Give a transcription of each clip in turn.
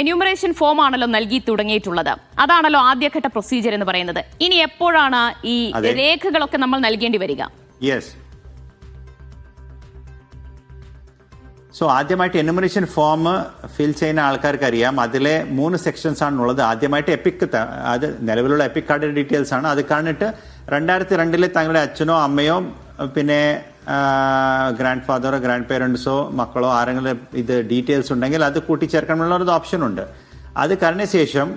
Enumeration form ആണല്ലോ നൽകി തുടങ്ങിയിട്ടുള്ളത്. അതാണല്ലോ ആദ്യഘട്ട പ്രൊസീജിയർ എന്ന് പറയുന്നത്. ഇനി എപ്പോഴാണ് ഈ രേഖകളൊക്കെ നമ്മൾ നൽകേണ്ടി വരിക? സോ ആദ്യമായിട്ട് എന്യൂമറേഷൻ ഫോം ഫിൽ ചെയ്യുന്ന ആൾക്കാർക്ക് അറിയാം, അതിലെ 3 സെക്ഷൻസ് ആണുള്ളത്. ആദ്യമായിട്ട് എപ്പിക്, അത് നിലവിലുള്ള എപ്പിക് കാർഡ് ഡീറ്റെയിൽസ് ആണ്. അത് കാണിട്ട് 2002 തങ്ങളുടെ അച്ഛനോ അമ്മയോ പിന്നെ ഗ്രാൻഡ് ഫാദറോ ഗ്രാൻഡ് പേരൻസോ മക്കളോ ആരെങ്കിലും ഇത് ഡീറ്റെയിൽസ് ഉണ്ടെങ്കിൽ അത് കൂട്ടിച്ചേർക്കാനുള്ള ഒരു ഓപ്ഷൻ ഉണ്ട്. അത് കഴിഞ്ഞ ശേഷം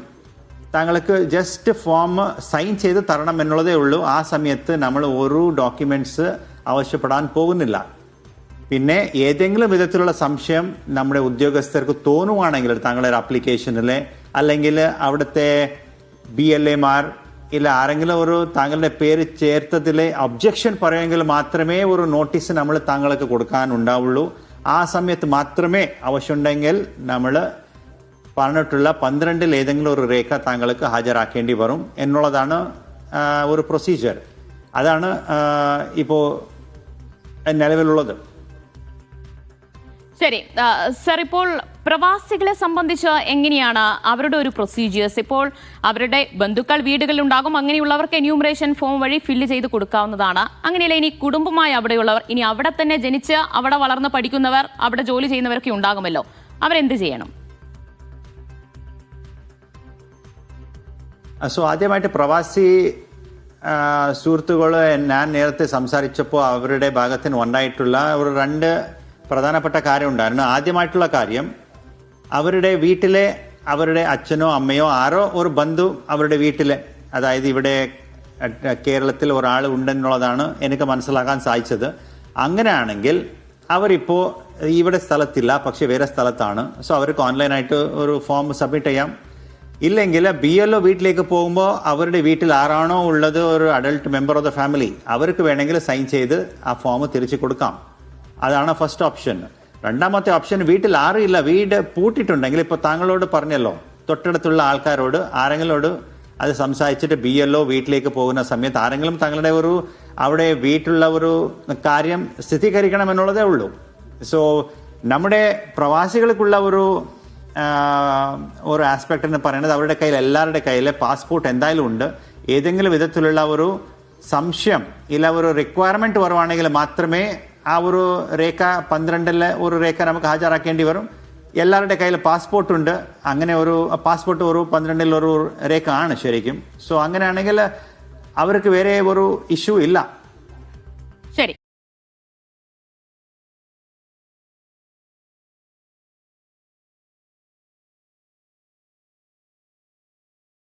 താങ്കൾക്ക് ജസ്റ്റ് ഫോം സൈൻ ചെയ്ത് തരണം എന്നുള്ളതേ ഉള്ളൂ. ആ സമയത്ത് നമ്മൾ ഒരു ഡോക്യുമെന്റ്സ് ആവശ്യപ്പെടാൻ പോകുന്നില്ല. പിന്നെ ഏതെങ്കിലും വിധത്തിലുള്ള സംശയം നമ്മുടെ ഉദ്യോഗസ്ഥർക്ക് തോന്നുവാണെങ്കിൽ താങ്കളുടെ ആപ്ലിക്കേഷനിൽ അല്ലെങ്കിൽ അവിടുത്തെ BLAമാർ ഇല്ല ആരെങ്കിലും ഒരു താങ്കളുടെ പേര് ചേർത്തതിലെ ഒബ്ജക്ഷൻ പറയുമെങ്കിൽ മാത്രമേ ഒരു നോട്ടീസ് നമ്മൾ താങ്കൾക്ക് കൊടുക്കാനുണ്ടാവുള്ളൂ. ആ സമയത്ത് മാത്രമേ ആവശ്യമുണ്ടെങ്കിൽ നമ്മൾ പറഞ്ഞിട്ടുള്ള 12 ഏതെങ്കിലും ഒരു രേഖ താങ്കൾക്ക് ഹാജരാക്കേണ്ടി വരും എന്നുള്ളതാണ് ഒരു പ്രൊസീജിയർ. അതാണ് ഇപ്പോൾ നിലവിലുള്ളത്. ശരി സർ, ഇപ്പോൾ പ്രവാസികളെ സംബന്ധിച്ച് എങ്ങനെയാണ് അവരുടെ ഒരു പ്രൊസീജിയേഴ്സ്? ഇപ്പോൾ അവരുടെ ബന്ധുക്കൾ വീടുകളിലുണ്ടാകും, അങ്ങനെയുള്ളവർക്ക് എന്യൂമറേഷൻ ഫോം വഴി ഫില്ല് ചെയ്ത് കൊടുക്കാവുന്നതാണ്. അങ്ങനെയല്ല ഇനി കുടുംബമായി അവിടെയുള്ളവർ, ഇനി അവിടെ തന്നെ ജനിച്ച് അവിടെ വളർന്ന് പഠിക്കുന്നവർ, അവിടെ ജോലി ചെയ്യുന്നവരൊക്കെ ഉണ്ടാകുമല്ലോ, അവരെന്ത് ചെയ്യണം? ആദ്യമായിട്ട് പ്രവാസി സുഹൃത്തുക്കൾ ഞാൻ നേരത്തെ സംസാരിച്ചപ്പോൾ അവരുടെ ഭാഗത്തിന് ഉണ്ടായിട്ടുള്ള ഒരു 2 പ്രധാനപ്പെട്ട കാര്യം ഉണ്ടായിരുന്നു. ആദ്യമായിട്ടുള്ള കാര്യം, അവരുടെ വീട്ടിലെ അവരുടെ അച്ഛനോ അമ്മയോ ആരോ ഒരു ബന്ധു അവരുടെ വീട്ടിൽ, അതായത് ഇവിടെ കേരളത്തിൽ ഒരാൾ ഉണ്ടെന്നുള്ളതാണ് എനിക്ക് മനസ്സിലാക്കാൻ സാധിച്ചത്. അങ്ങനെയാണെങ്കിൽ അവരിപ്പോൾ ഇവിടെ സ്ഥലത്തില്ല, പക്ഷെ വേറെ സ്ഥലത്താണ്. സോ അവർക്ക് ഓൺലൈനായിട്ട് ഒരു ഫോം സബ്മിറ്റ് ചെയ്യാം. ഇല്ലെങ്കിൽ BLO വീട്ടിലേക്ക് പോകുമ്പോൾ അവരുടെ വീട്ടിൽ ആരാണോ ഉള്ളത് ഒരു adult member of the family, അവർക്ക് വേണമെങ്കിൽ സൈൻ ചെയ്ത് ആ ഫോം തിരിച്ചു കൊടുക്കാം. അതാണ് ഫസ്റ്റ് ഓപ്ഷൻ. രണ്ടാമത്തെ ഓപ്ഷൻ, വീട്ടിൽ ആരുമില്ല, വീട് പൂട്ടിയിട്ടുണ്ടെങ്കിൽ ഇപ്പോൾ താങ്കളോട് പറഞ്ഞല്ലോ, തൊട്ടടുത്തുള്ള ആൾക്കാരോട് ആരെങ്കിലോട് അത് സംസാരിച്ചിട്ട് BLO വീട്ടിലേക്ക് പോകുന്ന സമയത്ത് ആരെങ്കിലും താങ്കളുടെ ഒരു അവിടെ വീട്ടിലുള്ള ഒരു കാര്യം സ്ഥിരീകരിക്കണം എന്നുള്ളതേ ഉള്ളൂ. സോ നമ്മുടെ പ്രവാസികൾക്കുള്ള ഒരു ആസ്പെക്ട് എന്ന് പറയുന്നത് അവരുടെ കയ്യിൽ, എല്ലാവരുടെ കയ്യിൽ പാസ്പോർട്ട് എന്തായാലും ഉണ്ട്. ഏതെങ്കിലും വിധത്തിലുള്ള ഒരു സംശയം ഇല്ല ഒരു റിക്വയർമെന്റ് വരുവാണെങ്കിൽ മാത്രമേ ആ ഒരു രേഖ 12 ഒരു രേഖ നമുക്ക് ഹാജരാക്കേണ്ടി വരും. എല്ലാവരുടെ കയ്യിൽ പാസ്പോർട്ട് ഉണ്ട്. അങ്ങനെ ഒരു പാസ്പോർട്ട് ഒരു 12 ഒരു രേഖ ആണ് ശരിക്കും. സോ അങ്ങനെയാണെങ്കിൽ അവർക്ക് വേറെ ഒരു ഇഷ്യൂ ഇല്ല.